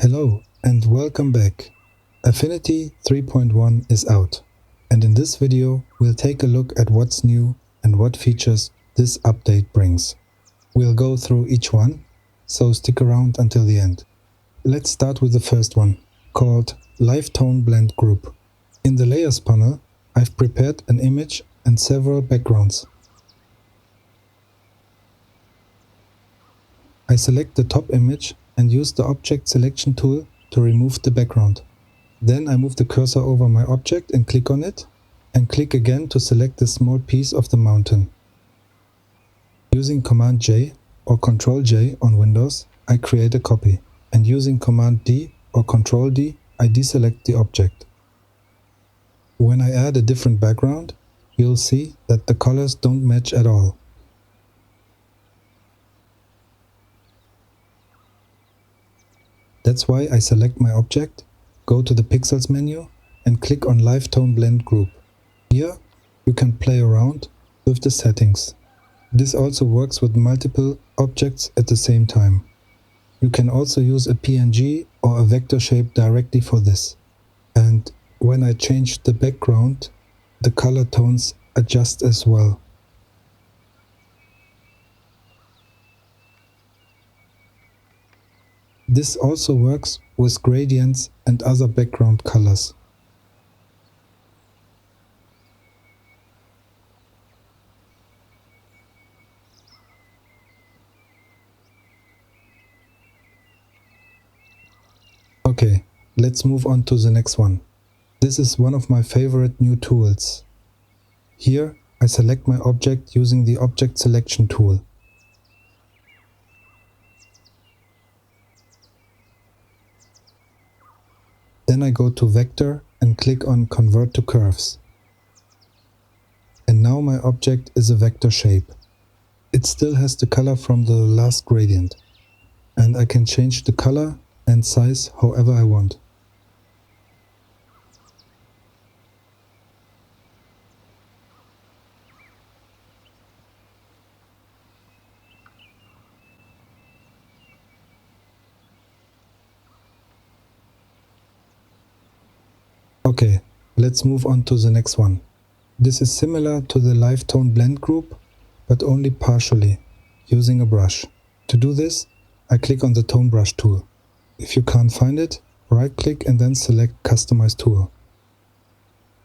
Hello and welcome back. Affinity 3.1 is out, and in this video we'll take a look at what's new and what features this update brings. We'll go through each one, so stick around until the end. Let's start with the first one, called Live Tone Blend Group. In the Layers panel, I've prepared an image and several backgrounds. I select the top image and use the Object Selection tool to remove the background. Then I move the cursor over my object and click on it, and click again to select the small piece of the mountain. Using Command J or Ctrl J on Windows, I create a copy, and using Command D or Ctrl D, I deselect the object. When I add a different background, you'll see that the colors don't match at all. That's why I select my object, go to the Pixels menu and click on Live Tone Blend Group. Here you can play around with the settings. This also works with multiple objects at the same time. You can also use a PNG or a vector shape directly for this. And when I change the background, the color tones adjust as well. This also works with gradients and other background colors. Okay, let's move on to the next one. This is one of my favorite new tools. Here I select my object using the Object Selection tool. Then I go to Vector and click on Convert to Curves. And now my object is a vector shape. It still has the color from the last gradient. And I can change the color and size however I want. Okay, let's move on to the next one. This is similar to the Live Tone Blend Group, but only partially, using a brush. To do this, I click on the Tone Brush tool. If you can't find it, right-click and then select Customize Tool.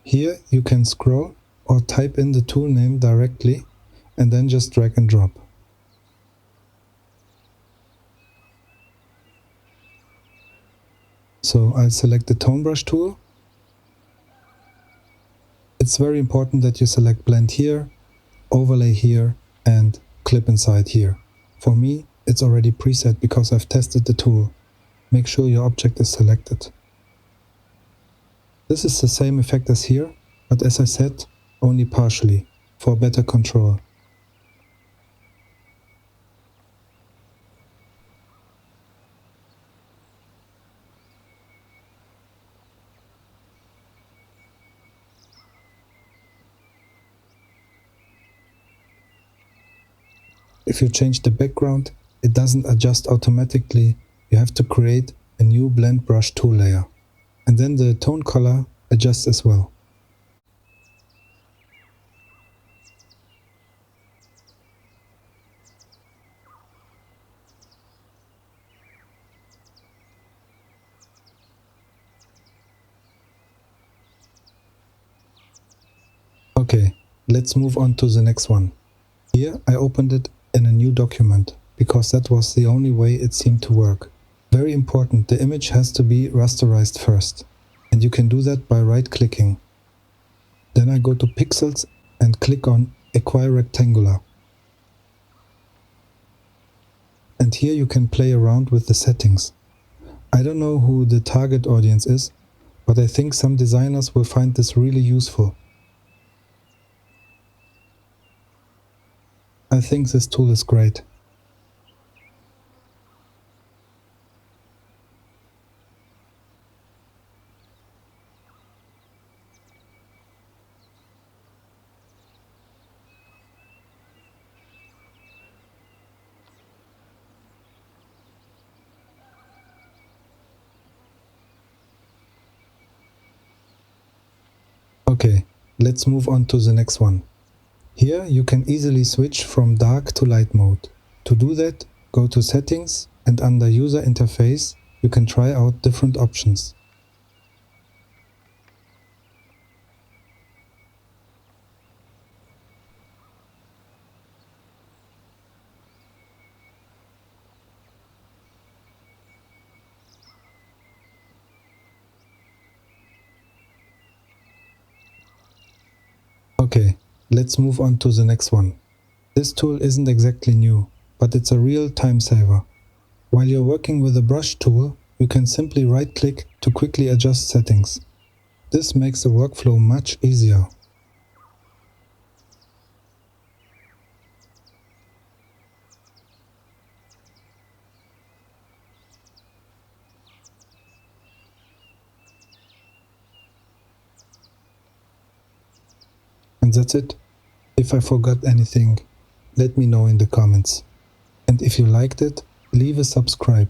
Here you can scroll or type in the tool name directly and then just drag and drop. So I'll select the Tone Brush tool. It's very important that you select Blend here, Overlay here and Clip Inside here. For me, it's already preset because I've tested the tool. Make sure your object is selected. This is the same effect as here, but as I said, only partially, for better control. If you change the background, it doesn't adjust automatically. You have to create a new blend brush tool layer. And then the tone color adjusts as well. Okay, let's move on to the next one. Here I opened it in a new document, because that was the only way it seemed to work. Very important, the image has to be rasterized first. And you can do that by right-clicking. Then I go to Pixels and click on Equirectangular. And here you can play around with the settings. I don't know who the target audience is, but I think some designers will find this really useful. I think this tool is great. Okay, let's move on to the next one. Here you can easily switch from dark to light mode. To do that, go to Settings and under User Interface you can try out different options. Okay, let's move on to the next one. This tool isn't exactly new, but it's a real time saver. While you're working with the brush tool, you can simply right-click to quickly adjust settings. This makes the workflow much easier. And that's it. If I forgot anything, let me know in the comments. And if you liked it, leave a subscribe.